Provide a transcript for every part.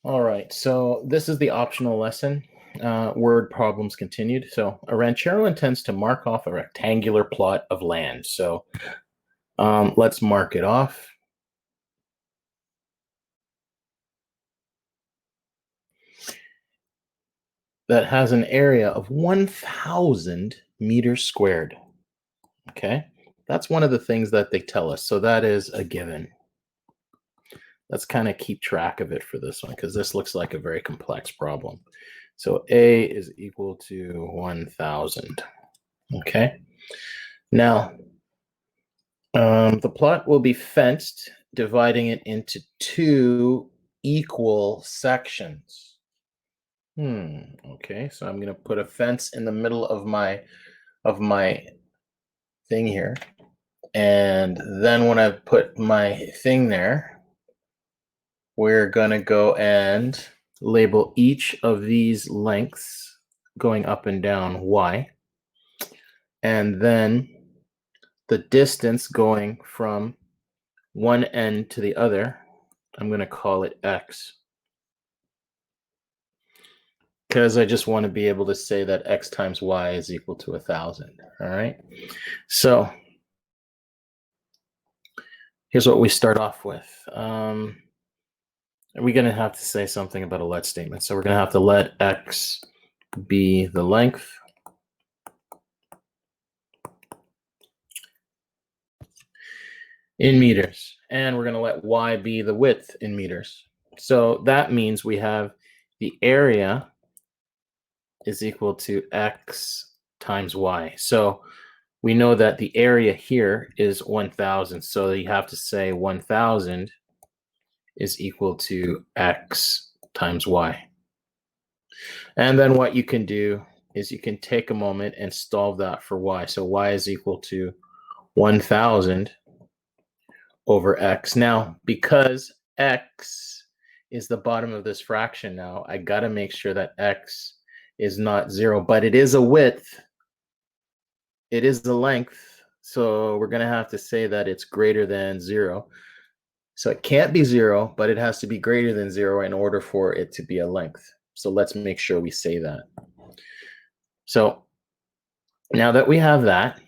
All right, so this is the optional lesson. Word problems continued. So a ranchero intends to mark off a rectangular plot of land. So let's mark it off. That has an area of 1,000 meters squared. Okay, that's one of the things that they tell us. So that is a given. Let's kind of keep track of it for this one because this looks like a very complex problem. So A is equal to 1,000. Okay. Now, the plot will be fenced, dividing it into two equal sections. Okay, so I'm going to put a fence in the middle of my thing here. And then when I put my thing there, we're going to go and label each of these lengths going up and down y. And then the distance going from one end to the other, I'm going to call it x. Because I just want to be able to say that x times y is equal to 1,000. All right. So here's what we start off with. We're going to have to say something about a let statement. So we're going to have to let x be the length. In meters. And we're going to let y be the width in meters. So that means we have the area is equal to x times y. So we know that the area here is 1,000. So you have to say 1,000 is equal to x times y. And then what you can do is you can take a moment and solve that for y. So y is equal to 1,000 over x. Now, because x is the bottom of this fraction now, I got to make sure that x is not 0, but it is a width. It is the length. So we're going to have to say that it's greater than 0. So it can't be 0, but it has to be greater than 0 in order for it to be a length. So let's make sure we say that. So now that we have that,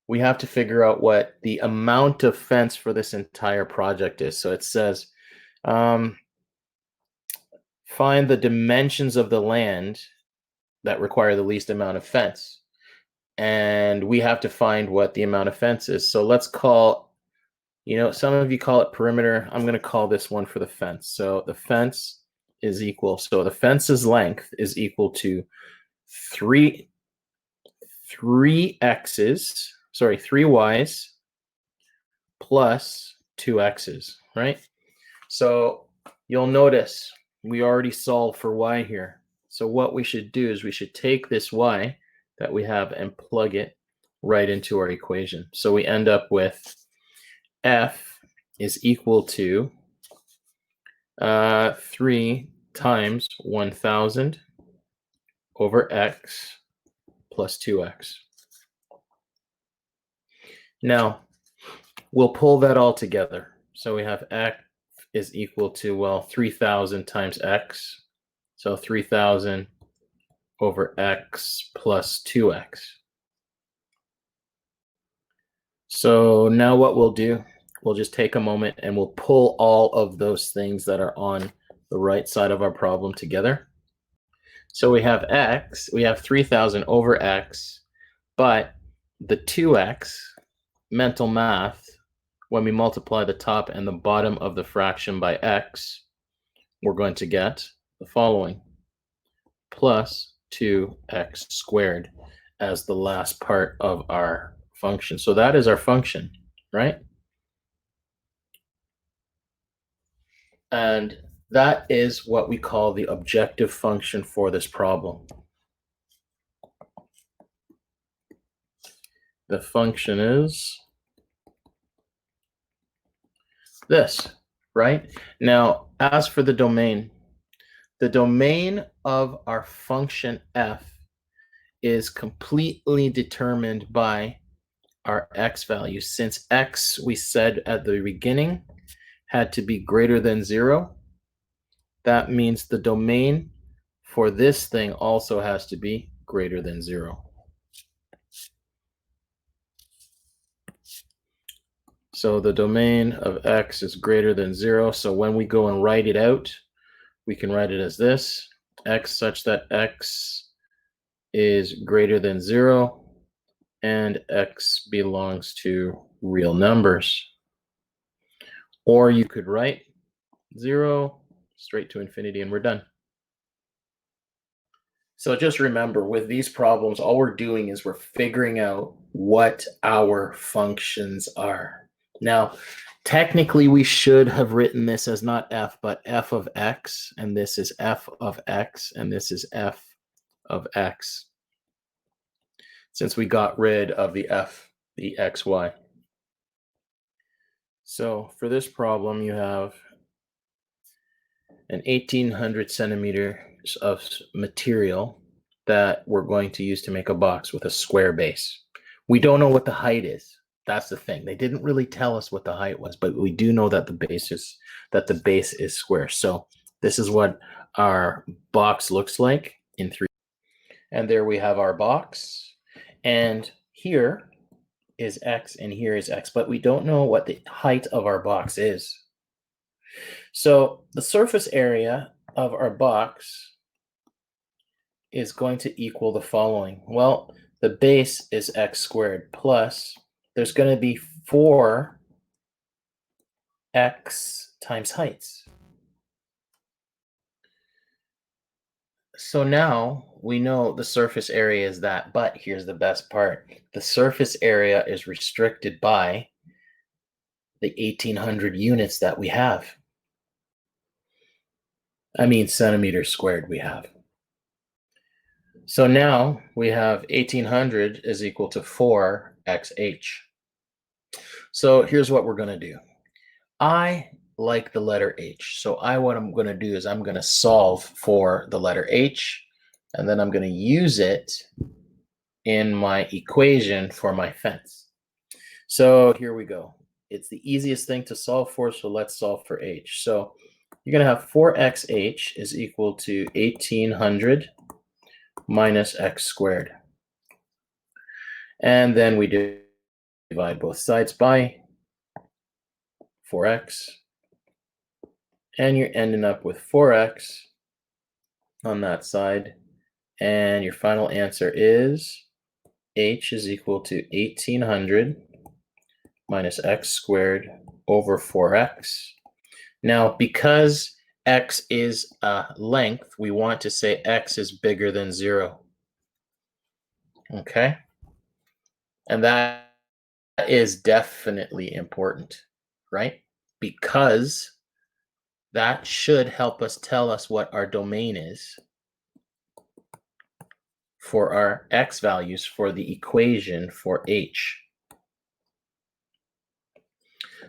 we have to figure out what the amount of fence for this entire project is. So it says, find the dimensions of the land that require the least amount of fence. And we have to find what the amount of fence is. So let's call, some of you call it perimeter. I'm going to call this one for the fence. So the fence is equal. So the fence's length is equal to 3 y's plus 2x's, right? So you'll notice we already solved for y here. So what we should do is we should take this y that we have and plug it right into our equation. So we end up with f is equal to 3 times 1,000 over x plus 2x. Now, we'll pull that all together. So we have x is equal to, 3,000 times x. So 3,000 over x plus 2x. So now what we'll do, we'll just take a moment and we'll pull all of those things that are on the right side of our problem together. So we have x, we have 3,000 over x, but the 2x, mental math, when we multiply the top and the bottom of the fraction by x, we're going to get the following, plus 2x squared as the last part of our function. So that is our function, right? And that is what we call the objective function for this problem. The function is this, right? Now, as for the domain of our function f is completely determined by our x value. Since x, we said at the beginning, had to be greater than 0, that means the domain for this thing also has to be greater than 0. So the domain of x is greater than 0. So when we go and write it out, we can write it as this: x such that x is greater than 0 and x belongs to real numbers. Or you could write 0 straight to infinity and we're done. So just remember, with these problems, all we're doing is we're figuring out what our functions are. Now, technically, we should have written this as not f, but f of x, and this is f of x, and this is f of x, since we got rid of the f, the xy. So for this problem, you have an 1800 centimeters of material that we're going to use to make a box with a square base. We don't know what the height is. That's the thing. They didn't really tell us what the height was, but we do know that the base is square. So this is what our box looks like in 3. And there we have our box. And here is x and here is x, but we don't know what the height of our box is. So the surface area of our box is going to equal the following. Well, the base is x squared plus, there's going to be 4x times heights. So now we know the surface area is that, but here's the best part. The surface area is restricted by the 1800 units that we have. I mean centimeters squared we have. So now we have 1800 is equal to 4xh. So here's what we're going to do. I like the letter h. So what I'm going to do is I'm going to solve for the letter h, and then I'm going to use it in my equation for my fence. So here we go. It's the easiest thing to solve for, so let's solve for h. So you're going to have 4xh is equal to 1800 minus x squared. And then we divide both sides by 4x. And you're ending up with 4x on that side. And your final answer is h is equal to 1800 minus x squared over 4x. Now, because x is a length, we want to say x is bigger than 0. Okay? And that is definitely important, right? Because that should help us tell us what our domain is for our x values for the equation for h.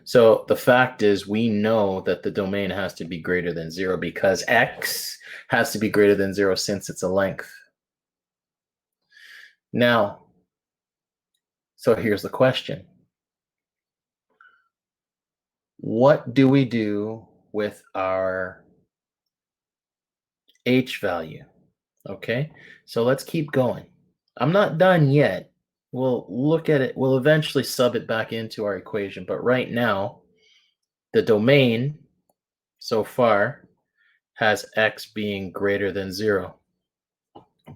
So the fact is, we know that the domain has to be greater than 0 because x has to be greater than 0 since it's a length. Now, so here's the question. What do we do with our h value? Okay, so let's keep going. I'm not done yet. We'll look at it. We'll eventually sub it back into our equation. But right now, the domain so far has x being greater than 0.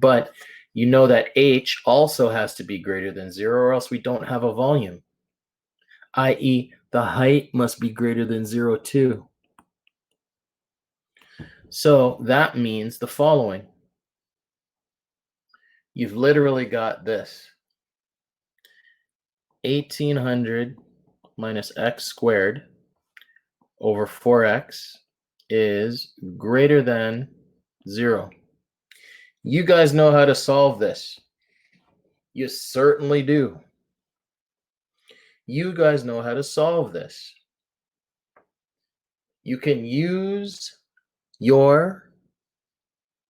But you know that h also has to be greater than 0 or else we don't have a volume, i.e. the height must be greater than 0 too. So that means the following. You've literally got this. 1800 minus x squared over 4x is greater than 0. You guys know how to solve this. You certainly do. You guys know how to solve this. You can use your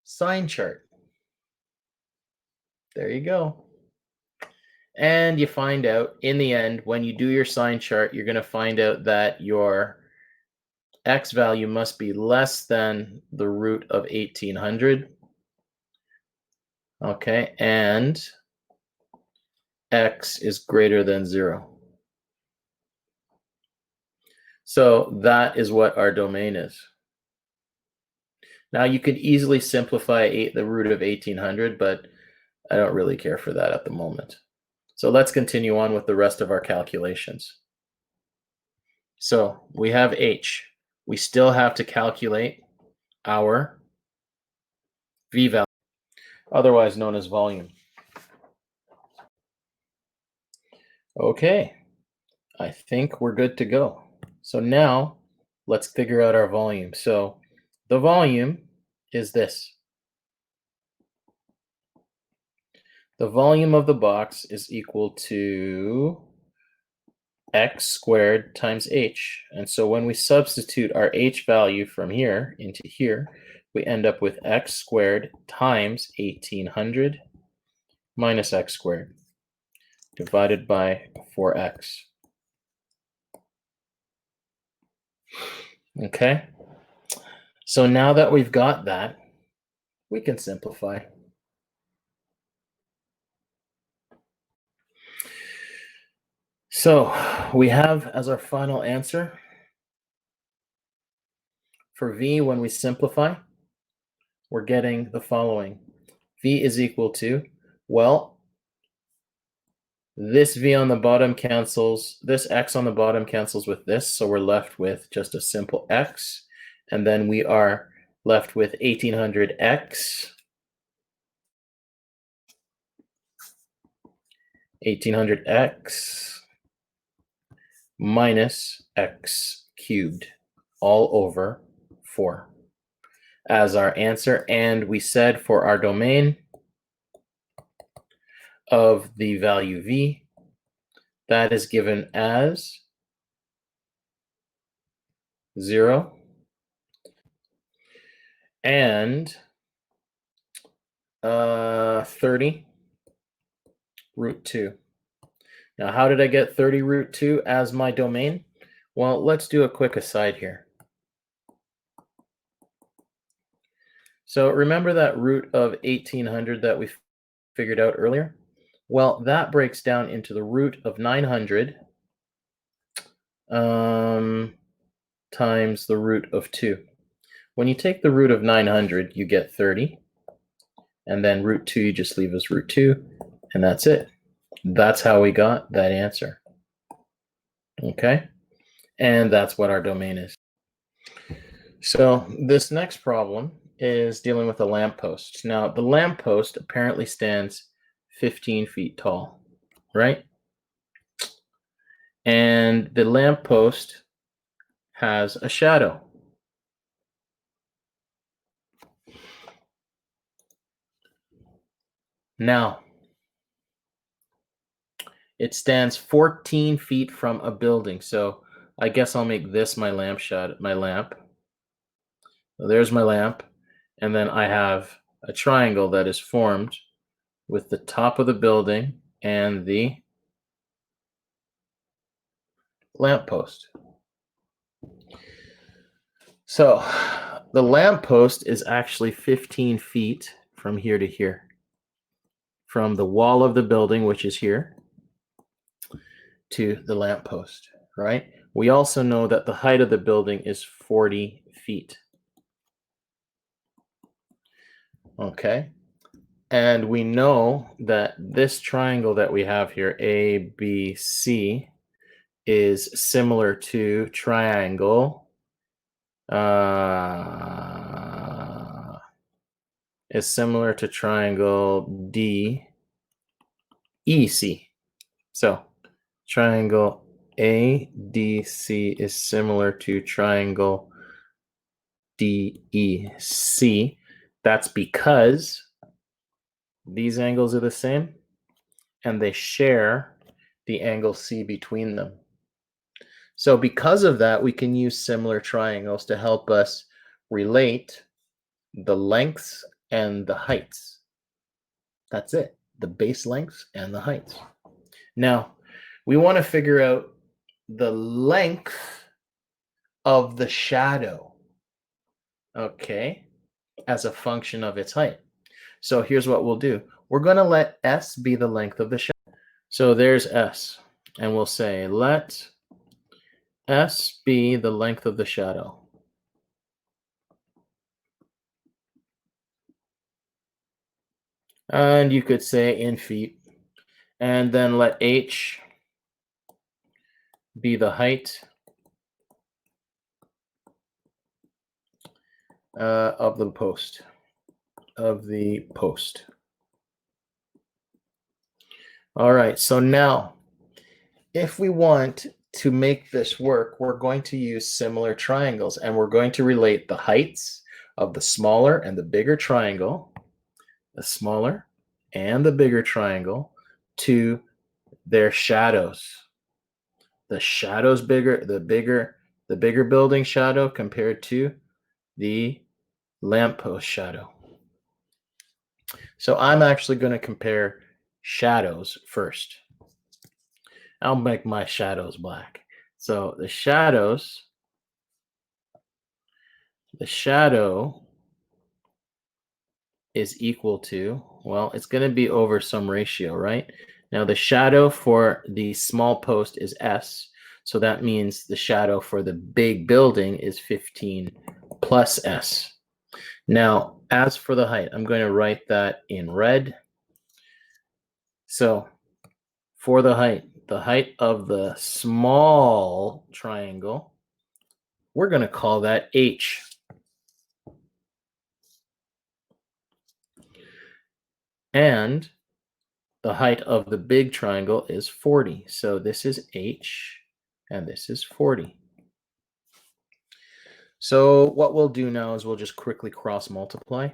sign chart. There you go. And you find out in the end, when you do your sign chart, you're going to find out that your x value must be less than the root of 1800. Okay, and x is greater than 0. So that is what our domain is. Now you could easily simplify the root of 1800, but I don't really care for that at the moment. So let's continue on with the rest of our calculations. So we have h. We still have to calculate our v value, otherwise known as volume. Okay, I think we're good to go. So now let's figure out our volume. So the volume is this. The volume of the box is equal to x squared times h. And so when we substitute our h value from here into here, we end up with x squared times 1800 minus x squared divided by 4x. Okay, so now that we've got that, we can simplify. So we have as our final answer for v, when we simplify, we're getting the following. V is equal to, well, this v on the bottom cancels, this x on the bottom cancels with this, so we're left with just a simple x, and then we are left with 1800x, 1800x minus x cubed all over 4 as our answer. And we said for our domain of the value v, that is given as 0 and 30 root 2. Now, how did I get 30 root 2 as my domain? Well, let's do a quick aside here. So remember that root of 1800 that we figured out earlier? Well, that breaks down into the root of 900 times the root of 2. When you take the root of 900, you get 30. And then root 2, you just leave as root 2. And that's it. That's how we got that answer. Okay? And that's what our domain is. So this next problem is dealing with a lamppost. Now, the lamppost apparently stands 15 feet tall, right? And the lamppost has a shadow. Now, it stands 14 feet from a building. So I guess I'll make this my lamp shadow, my lamp. So there's my lamp. And then I have a triangle that is formed with the top of the building and the lamppost. So the lamppost is actually 15 feet from here to here. From the wall of the building, which is here, to the lamppost, right? We also know that the height of the building is 40 feet. Okay. And we know that this triangle that we have here, ABC, is similar to triangle DEC. So triangle ADC is similar to triangle DEC. That's because these angles are the same and they share the angle C between them. So because of that, we can use similar triangles to help us relate the lengths and the heights. That's it, the base lengths and the heights. Now, we want to figure out the length of the shadow, okay, as a function of its height. So here's what we'll do. We're going to let S be the length of the shadow. So there's S, and we'll say let S be the length of the shadow. And you could say in feet. And then let H be the height of the post. All right, so now if we want to make this work, we're going to use similar triangles, and we're going to relate the heights of the smaller and the bigger triangle, the smaller and the bigger triangle, to their shadows. The shadow's bigger, the bigger building shadow compared to the lamppost shadow. So I'm actually going to compare shadows first. I'll make my shadows black. So the shadow is equal to, well, it's going to be over some ratio, right? Now the shadow for the small post is S, so that means the shadow for the big building is 15 plus S. Now, as for the height, I'm going to write that in red. So for the height of the small triangle, we're going to call that H. And the height of the big triangle is 40. So this is H, and this is 40. So what we'll do now is we'll just quickly cross multiply.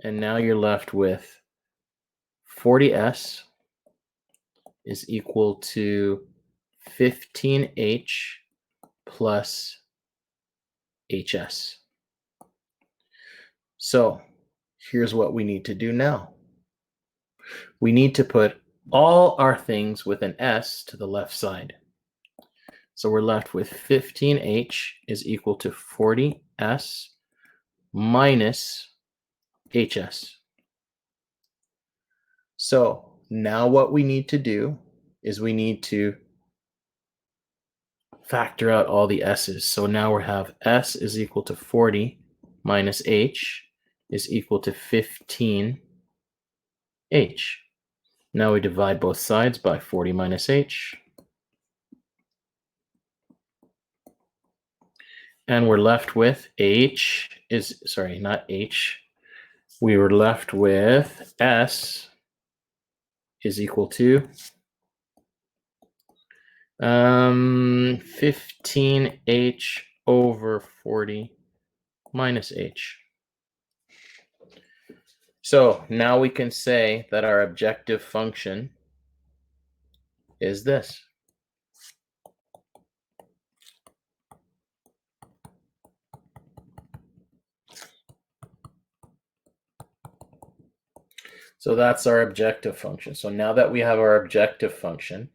And now you're left with 40S is equal to 15H plus HS. So here's what we need to do now. We need to put all our things with an S to the left side. So we're left with 15H is equal to 40S minus HS. So now what we need to do is we need to factor out all the S's. So now we have S is equal to 40 minus H is equal to 15H. Now we divide both sides by 40 minus H. And we're left with we were left with S is equal to 15H over 40 minus H. So now we can say that our objective function is this. So that's our objective function. So now that we have our objective function,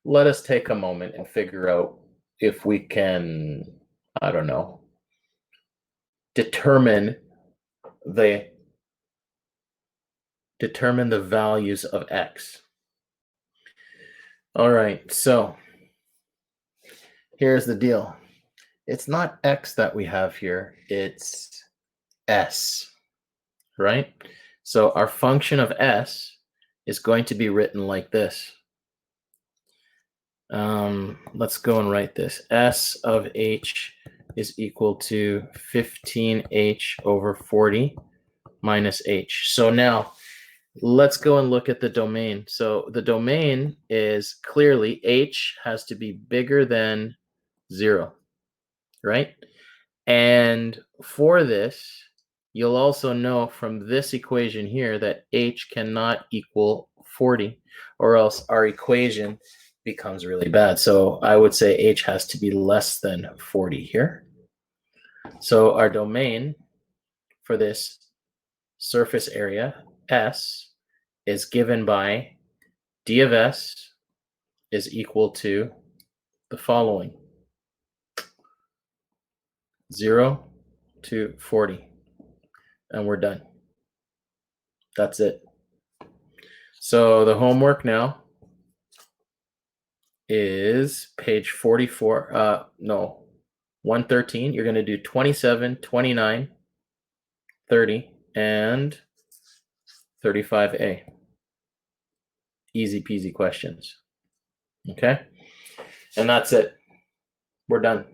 let us take a moment and figure out if we can, I don't know, determine the values of x. All right, so here's the deal. It's not x that we have here, it's s, right? So our function of s is going to be written like this. Let's go and write this. S of h is equal to 15h over 40 minus h. So now let's go and look at the domain. So the domain is clearly h has to be bigger than 0, right? And for this, you'll also know from this equation here that h cannot equal 40, or else our equation becomes really bad. So I would say h has to be less than 40 here. So our domain for this surface area, S, is given by d of s is equal to the following. 0 to 40. And we're done. That's it. So the homework now is page 44. No, 113. You're going to do 27, 29, 30, and 35A. Easy peasy questions. Okay? And that's it. We're done.